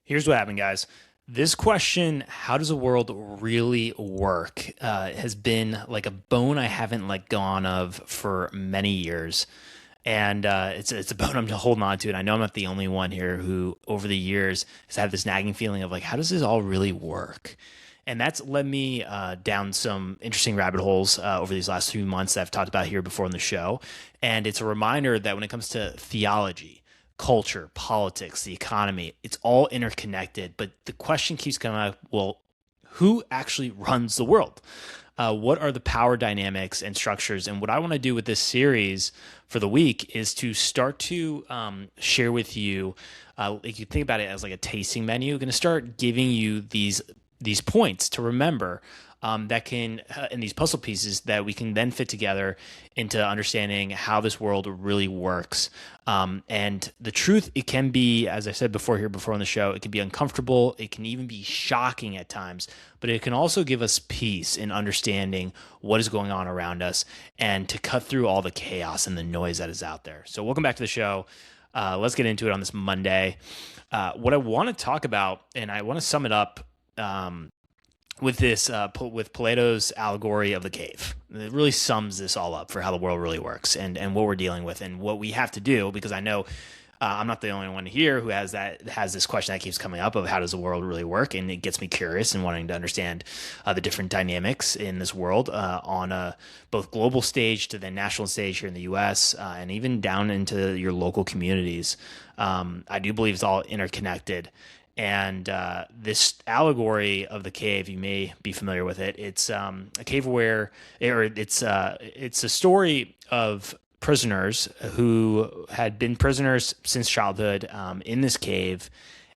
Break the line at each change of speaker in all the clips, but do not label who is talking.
Here's what happened, guys. This question, how does the world really work, has been like a bone I haven't let go on of for many years. And it's a bone I'm holding on to. And I know I'm not the only one here who, over the years, has had this nagging feeling of like, how does this all really work? And that's led me down some interesting rabbit holes over these last few months that I've talked about here before on the show. And it's a reminder that when it comes to theology, culture, politics, the economy, it's all interconnected. But the question keeps coming up, well, who actually runs the world? What are the power dynamics and structures? And what I want to do with this series for the week is to start to share with you, like you think about it as like a tasting menu. I'm going to start giving you these points to remember that can, in these puzzle pieces that we can then fit together into understanding how this world really works. And the truth, it can be, as I said before on the show, it can be uncomfortable. It can even be shocking at times, but it can also give us peace in understanding what is going on around us and to cut through all the chaos and the noise that is out there. So welcome back to the show. Let's get into it on this Monday. What I want to talk about, and I want to sum it up, with this with Plato's allegory of the cave. It really sums this all up for how the world really works and what we're dealing with and what we have to do, because I know I'm not the only one here who has this question that keeps coming up of how does the world really work, and it gets me curious and wanting to understand the different dynamics in this world on a both global stage to the national stage here in the U.S. And even down into your local communities. I do believe it's all interconnected. And this allegory of the cave, you may be familiar with it. It's a cave it's a story of prisoners who had been prisoners since childhood in this cave,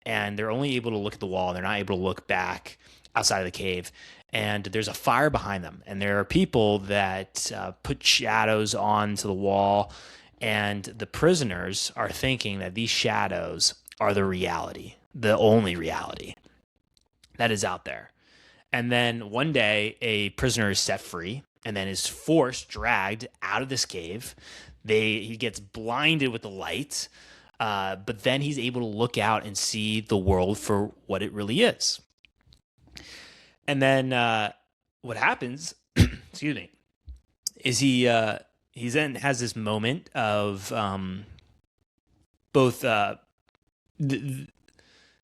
and they're only able to look at the wall. They're not able to look back outside of the cave. And there's a fire behind them, and there are people that put shadows onto the wall, and the prisoners are thinking that these shadows are the reality, the only reality that is out there. And then one day a prisoner is set free and then is dragged out of this cave. He gets blinded with the light, but then he's able to look out and see the world for what it really is. And then what happens, excuse me, is he then has this moment of both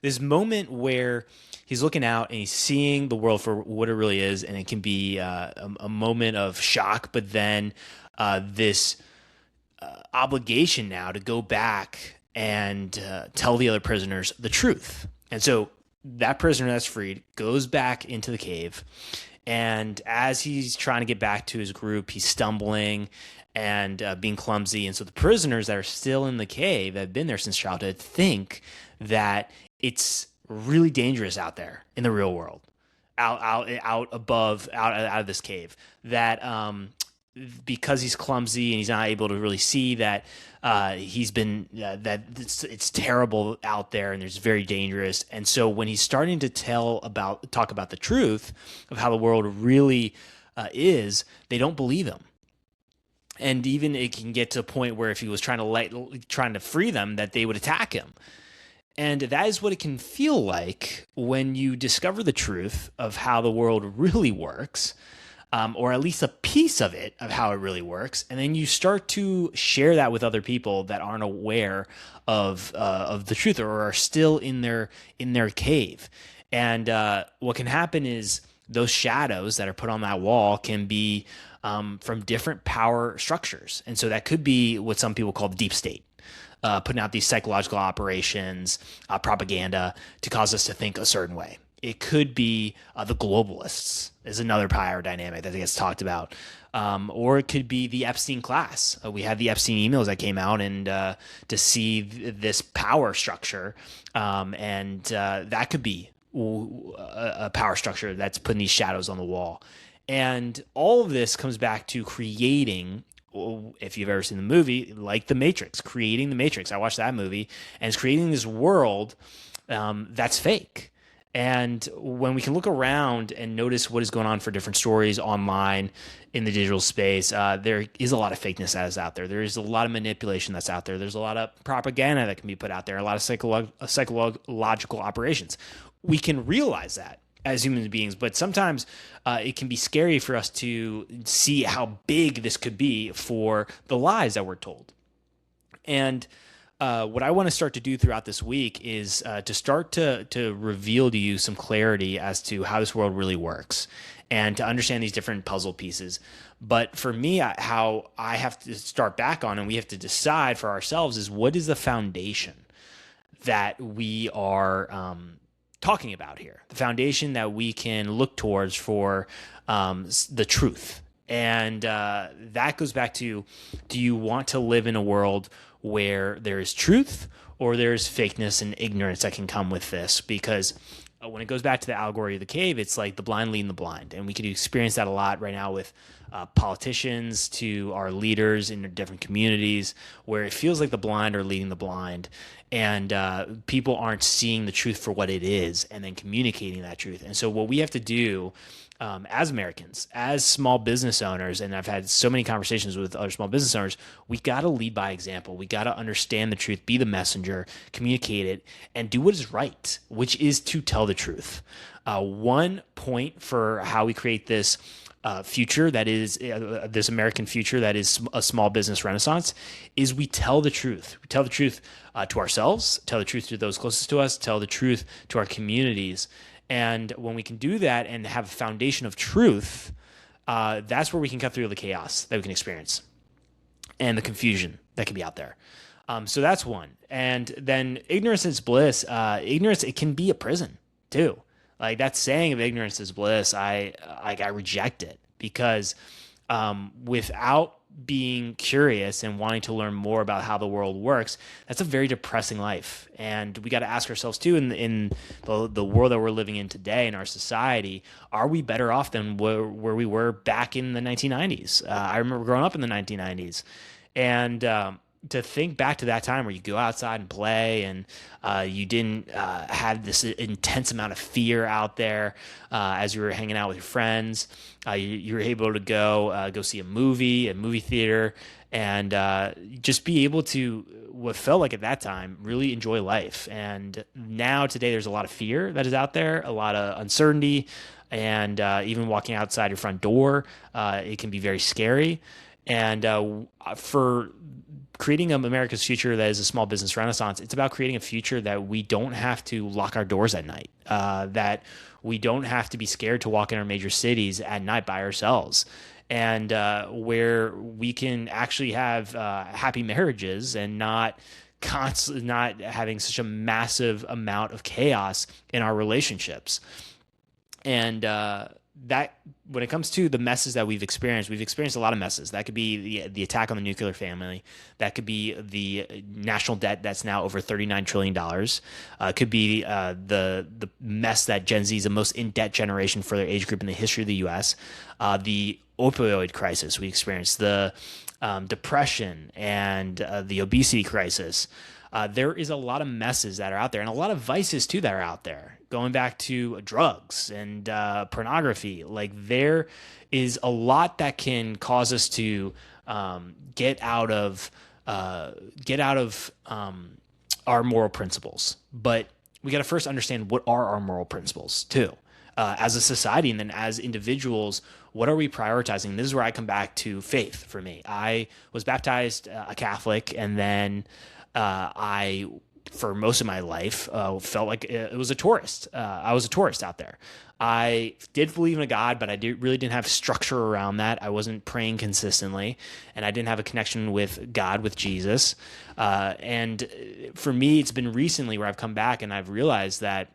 this moment where he's looking out and he's seeing the world for what it really is, and it can be a moment of shock, but then this obligation now to go back and tell the other prisoners the truth. And so that prisoner that's freed goes back into the cave, and as he's trying to get back to his group, he's stumbling and being clumsy. And so the prisoners that are still in the cave that have been there since childhood think that it's really dangerous out there in the real world, out of this cave, that because he's clumsy and he's not able to really see that that it's terrible out there and it's very dangerous. And so when he's starting to talk about the truth of how the world really is, they don't believe him. And even it can get to a point where if he was trying to free them, that they would attack him. And that is what it can feel like when you discover the truth of how the world really works, or at least a piece of it of how it really works, and then you start to share that with other people that aren't aware of the truth or are still in their cave. And what can happen is those shadows that are put on that wall can be from different power structures, and so that could be what some people call the deep state. Putting out these psychological operations, propaganda to cause us to think a certain way. It could be the globalists is another power dynamic that gets talked about. Or it could be the Epstein class. We had the Epstein emails that came out and to see this power structure. And that could be a power structure that's putting these shadows on the wall. And all of this comes back to creating, if you've ever seen the movie, like The Matrix, creating The Matrix. I watched that movie, and it's creating this world that's fake. And when we can look around and notice what is going on for different stories online in the digital space, there is a lot of fakeness that is out there. There is a lot of manipulation that's out there. There's a lot of propaganda that can be put out there, a lot of psychological operations. We can realize that as human beings, but sometimes it can be scary for us to see how big this could be for the lies that we're told. And what I want to start to do throughout this week is to start to reveal to you some clarity as to how this world really works and to understand these different puzzle pieces. But for me, how I have to start back on and we have to decide for ourselves is what is the foundation that we are talking about here, the foundation that we can look towards for the truth. And that goes back to, do you want to live in a world where there is truth or there's fakeness and ignorance that can come with this? Because when it goes back to the allegory of the cave, it's like the blind leading the blind. And we can experience that a lot right now with politicians to our leaders in different communities, where it feels like the blind are leading the blind, and people aren't seeing the truth for what it is and then communicating that truth. And so what we have to do as Americans, as small business owners, and I've had so many conversations with other small business owners, we got to lead by example. We got to understand the truth, be the messenger, communicate it, and do what is right, which is to tell the truth. One point for how we create this future that is this American future that is a small business renaissance is we tell the truth. We tell the truth to ourselves, tell the truth to those closest to us, tell the truth to our communities. And when we can do that and have a foundation of truth, that's where we can cut through the chaos that we can experience and the confusion that can be out there. So that's one. And then ignorance is bliss. Ignorance, it can be a prison too. Like that saying of ignorance is bliss, I reject it, because without being curious and wanting to learn more about how the world works, that's a very depressing life. And we got to ask ourselves too, in the world that we're living in today in our society, are we better off than where we were back in the 1990s? I remember growing up in the 1990s, and to think back to that time where you go outside and play, and you didn't have this intense amount of fear out there as you were hanging out with your friends. You were able to go see a movie theater, and just be able to, what felt like at that time, really enjoy life. And now today there's a lot of fear that is out there, a lot of uncertainty, and even walking outside your front door, it can be very scary. And for creating America's future that is a small business renaissance, it's about creating a future that we don't have to lock our doors at night, that we don't have to be scared to walk in our major cities at night by ourselves, and where we can actually have happy marriages and not having such a massive amount of chaos in our relationships. And that, when it comes to the messes that we've experienced a a lot of messes. That could be the attack on the nuclear family. That could be the national debt that's now over $39 trillion. Could be the mess that Gen Z is the most in-debt generation for their age group in the history of the U.S. The opioid crisis we experienced, the depression, and the obesity crisis. There is a lot of messes that are out there, and a lot of vices too that are out there, going back to drugs and pornography. Like, there is a lot that can cause us to get out of our moral principles. But we got to first understand, what are our moral principles too, as a society, and then as individuals. What are we prioritizing? This is where I come back to faith. For me, I was baptized a Catholic, and then I, for most of my life, felt like it was a tourist. I was a tourist out there. I did believe in a God, but I really didn't have structure around that. I wasn't praying consistently, and I didn't have a connection with God, with Jesus. And for me, it's been recently where I've come back and I've realized that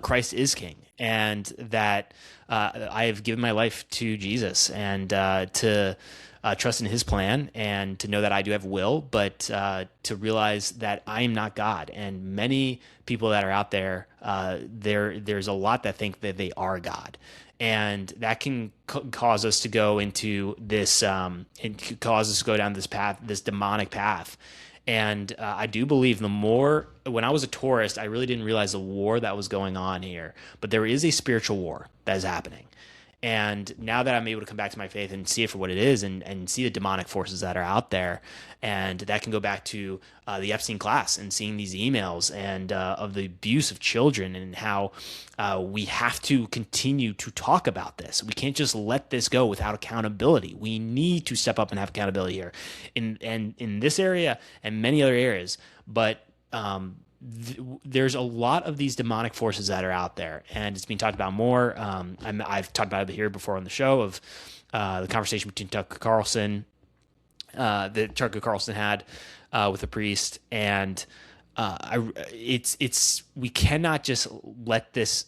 Christ is King, and that I have given my life to Jesus, and to trust in his plan, and to know that I do have will, but to realize that I am not God. And many people that are out there, there's a lot that think that they are God. And that can cause us to go into this, it cause us to go down this path, this demonic path. And I do believe the more, when I was a tourist, I really didn't realize the war that was going on here. But there is a spiritual war that is happening. And now that I'm able to come back to my faith and see it for what it is, and see the demonic forces that are out there, and that can go back to the Epstein class and seeing these emails and of the abuse of children, and how we have to continue to talk about this. We can't just let this go without accountability. We need to step up and have accountability here in this area and many other areas. But there's a lot of these demonic forces that are out there, and it's being talked about more. I've talked about it here before on the show of the conversation between Tucker Carlson, that Tucker Carlson had with a priest, and we cannot just let this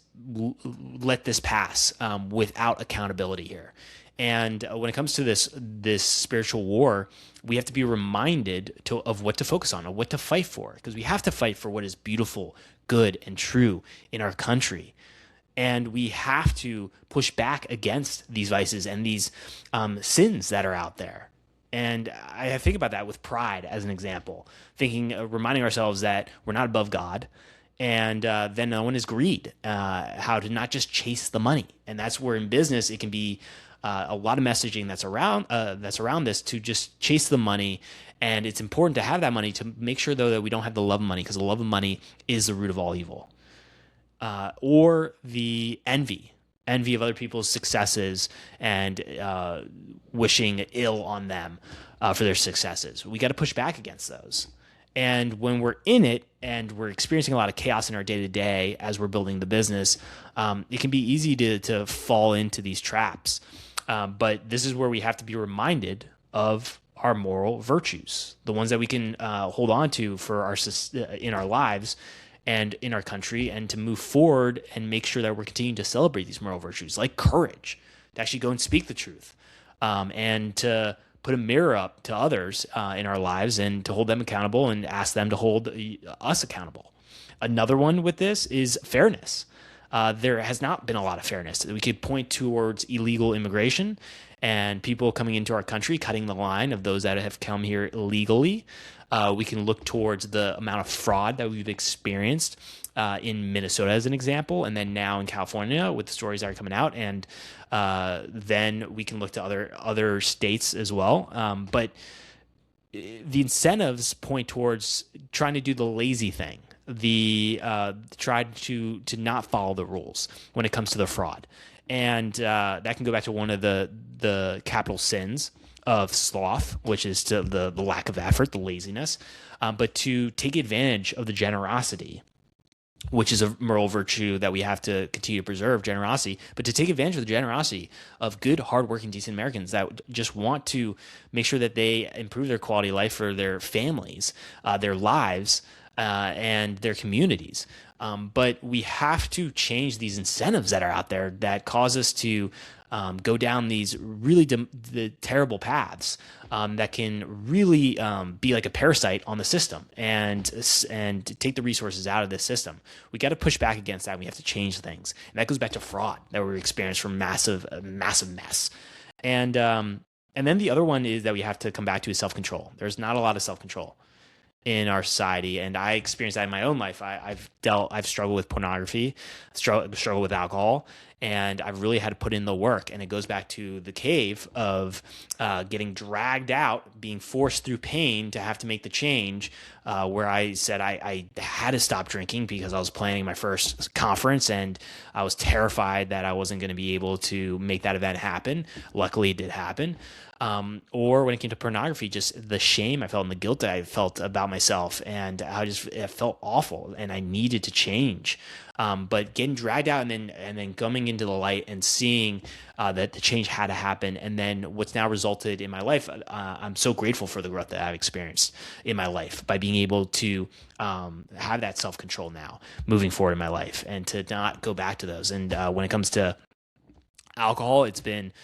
pass without accountability here. And when it comes to this spiritual war, we have to be reminded of what to focus on, or what to fight for, because we have to fight for what is beautiful, good, and true in our country. And we have to push back against these vices and these sins that are out there. And I think about that with pride as an example, reminding ourselves that we're not above God. And then no one is greed, how to not just chase the money. And that's where in business it can be a lot of messaging that's around this, to just chase the money. And it's important to have that money, to make sure though that we don't have the love of money, because the love of money is the root of all evil. Or the envy of other people's successes, and wishing ill on them for their successes. We got to push back against those. And when we're in it and we're experiencing a lot of chaos in our day-to-day as we're building the business, it can be easy to fall into these traps. But this is where we have to be reminded of our moral virtues, the ones that we can hold on to in our lives and in our country, and to move forward and make sure that we're continuing to celebrate these moral virtues, like courage, to actually go and speak the truth, and to put a mirror up to others in our lives, and to hold them accountable and ask them to hold us accountable. Another one with this is fairness. There has not been a lot of fairness. We could point towards illegal immigration and people coming into our country, cutting the line of those that have come here illegally. We can look towards the amount of fraud that we've experienced in Minnesota as an example, and then now in California with the stories that are coming out, and then we can look to other states as well. But the incentives point towards trying to do the lazy thing, try to not follow the rules when it comes to the fraud, and that can go back to one of the capital sins of sloth, which is to the lack of effort, the laziness, but to take advantage of the generosity, which is a moral virtue that we have to continue to preserve, generosity, but to take advantage of the generosity of good, hardworking, decent Americans that just want to make sure that they improve their quality of life for their families, their lives, and their communities. But we have to change these incentives that are out there that cause us to go down these really the terrible paths that can really be like a parasite on the system and take the resources out of the system. We got to push back against that. We have to change things, and that goes back to fraud that we experienced from massive mess. And then the other one is that we have to come back to is self-control. There's not a lot of self-control in our society, and I experienced that in my own life. I've struggled with pornography, struggled with alcohol, and I've really had to put in the work. And it goes back to the cave of getting dragged out, being forced through pain to have to make the change, where I said I had to stop drinking because I was planning my first conference, and I was terrified that I wasn't going to be able to make that event happen. Luckily, it did happen. Or when it came to pornography, just the shame I felt and the guilt that I felt about myself, and it felt awful, and I needed to change. But getting dragged out and then coming into the light and seeing that the change had to happen, and then what's now resulted in my life, I'm so grateful for the growth that I've experienced in my life by being able to have that self-control now moving forward in my life, and to not go back to those. And when it comes to alcohol, it's been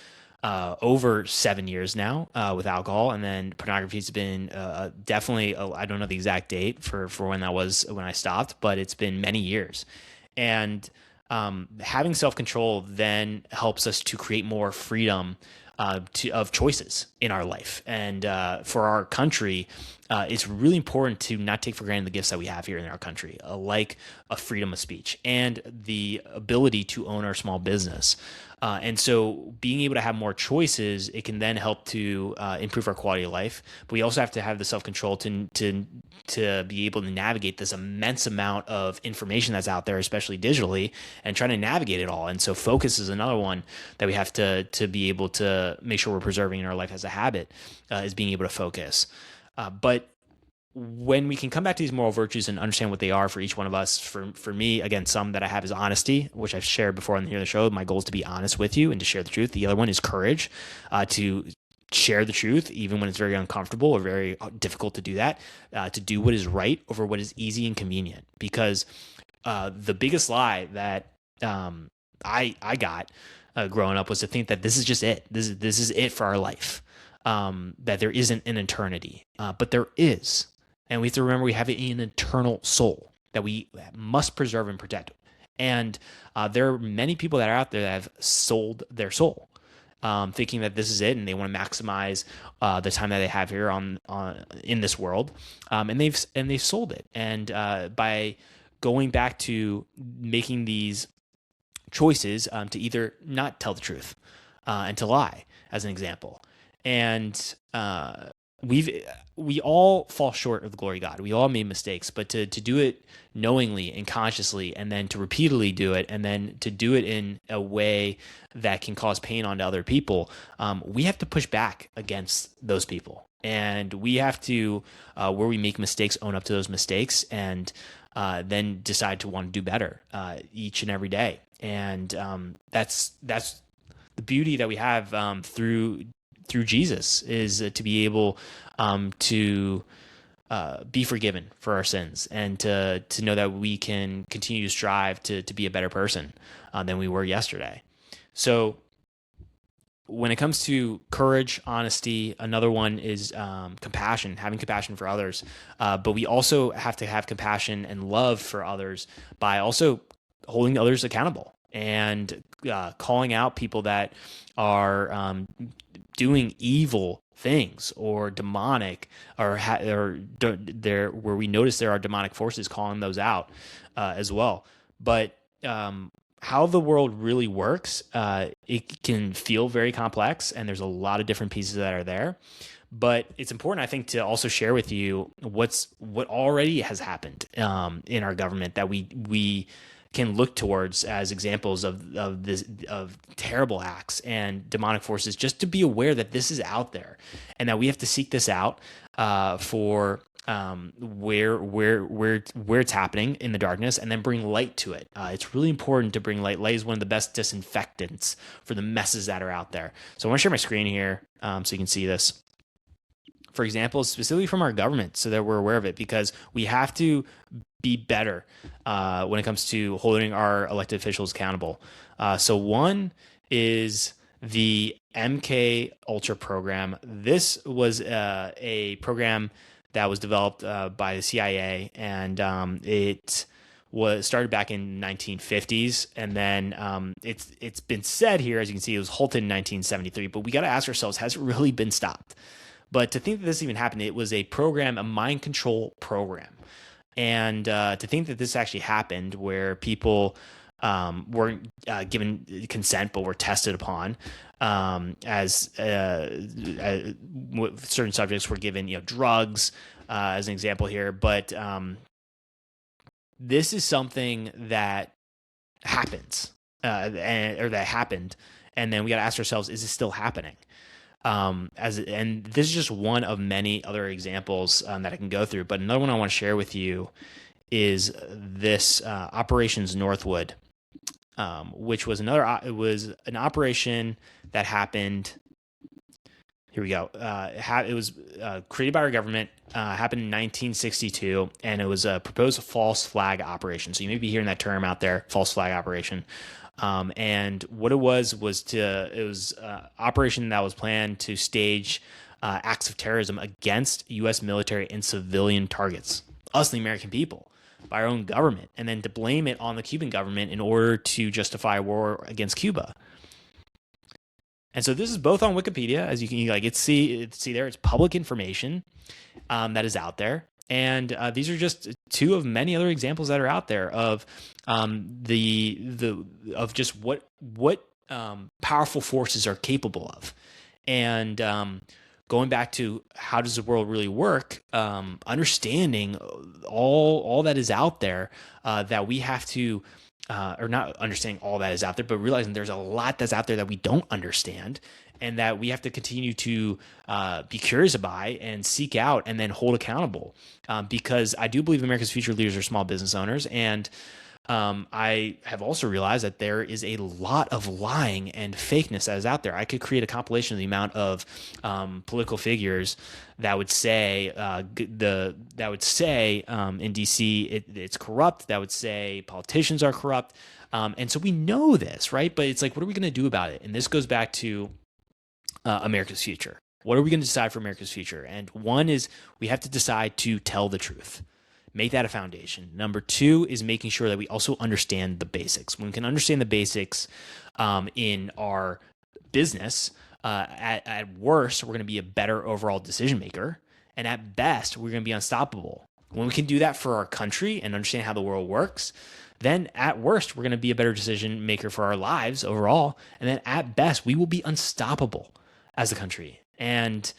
over 7 years now with alcohol, and then pornography's been definitely, I don't know the exact date for when that was, when I stopped, but it's been many years. And having self-control then helps us to create more freedom of choices in our life. And for our country, it's really important to not take for granted the gifts that we have here in our country, like a freedom of speech and the ability to own our small business. And so being able to have more choices, it can then help to improve our quality of life. But we also have to have the self-control to be able to navigate this immense amount of information that's out there, especially digitally, and trying to navigate it all. And so focus is another one that we have to be able to make sure we're preserving in our life as a habit, is being able to focus. But when we can come back to these moral virtues and understand what they are for each one of us, for me, again, some that I have is honesty, which I've shared before on here the show. My goal is to be honest with you and to share the truth. The other one is courage, to share the truth, even when it's very uncomfortable or very difficult to do that, to do what is right over what is easy and convenient. Because the biggest lie that I got growing up was to think that this is just it. This is it for our life. That there isn't an eternity, but there is. And we have to remember we have an eternal soul that we must preserve and protect. And there are many people that are out there that have sold their soul, thinking that this is it, and they want to maximize the time that they have here on in this world, and they've sold it. And by going back to making these choices to either not tell the truth and to lie, as an example. And we all fall short of the glory of God. We all made mistakes, but to do it knowingly and consciously, and then to repeatedly do it, and then to do it in a way that can cause pain onto other people, we have to push back against those people. And we have to, where we make mistakes, own up to those mistakes, and then decide to want to do better each and every day. And that's the beauty that we have through Jesus, is to be able to be forgiven for our sins, and to know that we can continue to strive to be a better person than we were yesterday. So when it comes to courage, honesty, another one is compassion, having compassion for others. But we also have to have compassion and love for others by also holding others accountable and calling out people that are doing evil things or demonic, or there where we notice there are demonic forces, calling those out as well. But how the world really works, it can feel very complex, and there's a lot of different pieces that are there. But it's important, I think, to also share with you what already has happened in our government that we can look towards as examples of terrible acts and demonic forces, just to be aware that this is out there, and that we have to seek this out for where it's happening in the darkness, and then bring light to it. It's really important to bring light. Light is one of the best disinfectants for the messes that are out there. So I want to share my screen here so you can see this. For example, specifically from our government, so that we're aware of it, because we have to be better when it comes to holding our elected officials accountable. So one is the MK Ultra program. This was a program that was developed by the CIA, and it was started back in 1950s, and then it's been said here, as you can see, it was halted in 1973. But we got to ask ourselves, has it really been stopped? But to think that this even happened, it was a program, a mind control program. And to think that this actually happened, where people weren't given consent but were tested upon, as certain subjects were given, drugs, as an example here. But this is something that happens, or that happened, and then we got to ask ourselves, is this still happening? And this is just one of many other examples that I can go through. But another one I want to share with you is this Operations Northwood, which was it was an operation that happened. Here we go. It was created by our government, happened in 1962, and it was a proposed false flag operation. So you may be hearing that term out there, false flag operation. And what it was operation that was planned to stage acts of terrorism against U.S. military and civilian targets, us, the American people, by our own government, and then to blame it on the Cuban government in order to justify a war against Cuba. And so this is both on Wikipedia, as you can see there. It's public information that is out there, and these are just two of many other examples that are out there of the of just what powerful forces are capable of, and going back to how does the world really work, understanding all that is out there that we have to. Or not understanding all that is out there, but realizing there's a lot that's out there that we don't understand, and that we have to continue to be curious about and seek out and then hold accountable. Because I do believe America's future leaders are small business owners. And I have also realized that there is a lot of lying and fakeness that is out there. I could create a compilation of the amount of political figures that would say in DC it's corrupt. That would say politicians are corrupt, and so we know this, right? But it's like, what are we going to do about it? And this goes back to America's future. What are we going to decide for America's future? And one is we have to decide to tell the truth. Make that a foundation. Number two is making sure that we also understand the basics. When we can understand the basics in our business, at worst, we're going to be a better overall decision maker. And at best, we're going to be unstoppable. When we can do that for our country and understand how the world works, then at worst, we're going to be a better decision maker for our lives overall. And then at best, we will be unstoppable as a country. And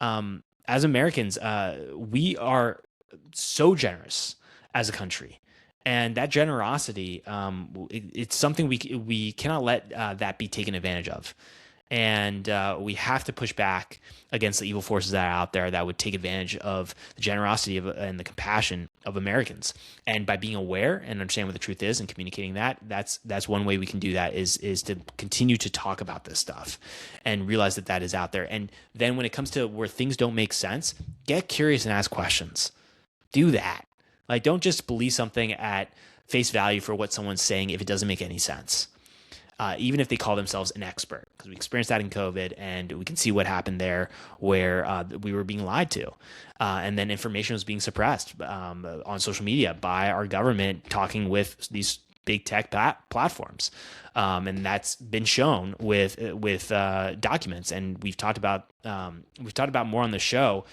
as Americans, we are so generous as a country, and that generosity, it's something we cannot let that be taken advantage of. And we have to push back against the evil forces that are out there that would take advantage of the generosity and the compassion of Americans. And by being aware and understanding what the truth is and communicating that's one way we can do that is to continue to talk about this stuff and realize that is out there. And then when it comes to where things don't make sense, get curious and ask questions. Do that. Like, don't just believe something at face value for what someone's saying if it doesn't make any sense. Even if they call themselves an expert, because we experienced that in COVID, and we can see what happened there, where we were being lied to, and then information was being suppressed on social media by our government, talking with these big tech platforms, and that's been shown with documents. And we've talked about more on the show.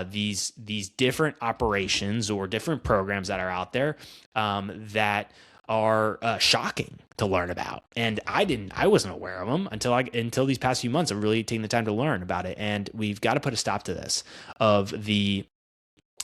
These different operations or different programs that are out there that are shocking to learn about, and I wasn't aware of them until these past few months of really taking the time to learn about it. And we've got to put a stop to this, of the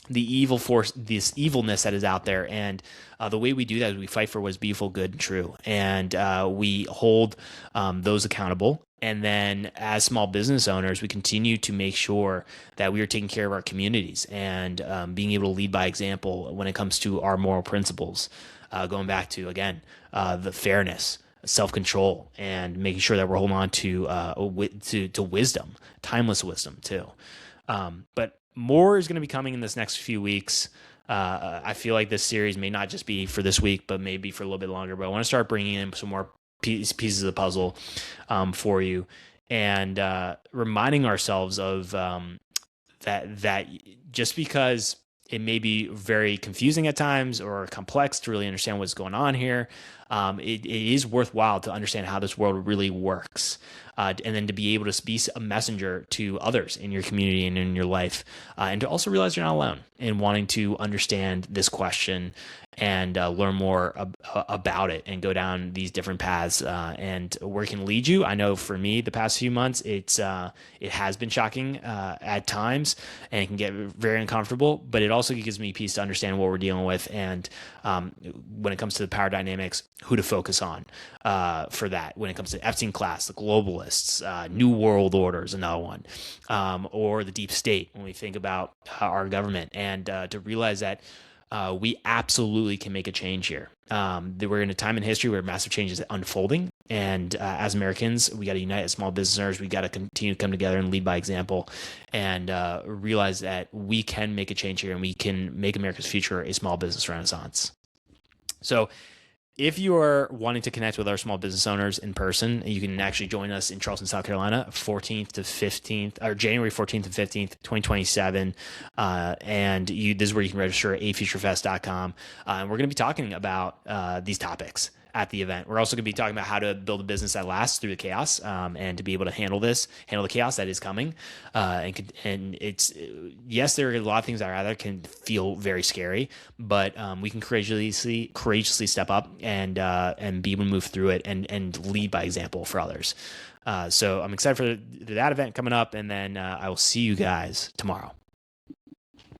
evil force, this evilness that is out there. And the way we do that is we fight for what is beautiful, good, and true, and we hold those accountable. And then as small business owners, we continue to make sure that we are taking care of our communities and being able to lead by example when it comes to our moral principles. Going back to, again, the fairness, self-control, and making sure that we're holding on to wisdom, timeless wisdom too. But more is going to be coming in this next few weeks. I feel like this series may not just be for this week, but maybe for a little bit longer. But I want to start bringing in some more pieces of the puzzle for you, and reminding ourselves of that just because it may be very confusing at times or complex to really understand what's going on here, it is worthwhile to understand how this world really works, and then to be able to be a messenger to others in your community and in your life, and to also realize you're not alone in wanting to understand this question and learn more about it and go down these different paths, and where it can lead you. I know for me, the past few months, it has been shocking at times, and it can get very uncomfortable, but it also gives me peace to understand what we're dealing with, and when it comes to the power dynamics, who to focus on for that. When it comes to Epstein class, the globalists, New World Order is another one, or the deep state when we think about our government, and to realize that we absolutely can make a change here. We're in a time in history where massive change is unfolding, and as Americans, we got to unite as small business owners. We got to continue to come together and lead by example, and realize that we can make a change here, and we can make America's future a small business renaissance. So if you are wanting to connect with our small business owners in person, you can actually join us in Charleston, South Carolina, 14th to 15th, or January 14th and 15th, 2027. And this is where you can register at afuturefest.com. And we're going to be talking about these topics. at the event. We're also going to be talking about how to build a business that lasts through the chaos, and to be able to handle the chaos that is coming. And it's, yes, there are a lot of things that rather can feel very scary, but we can courageously step up and be able to move through it and lead by example for others. So I'm excited for that event coming up, and then I will see you guys tomorrow.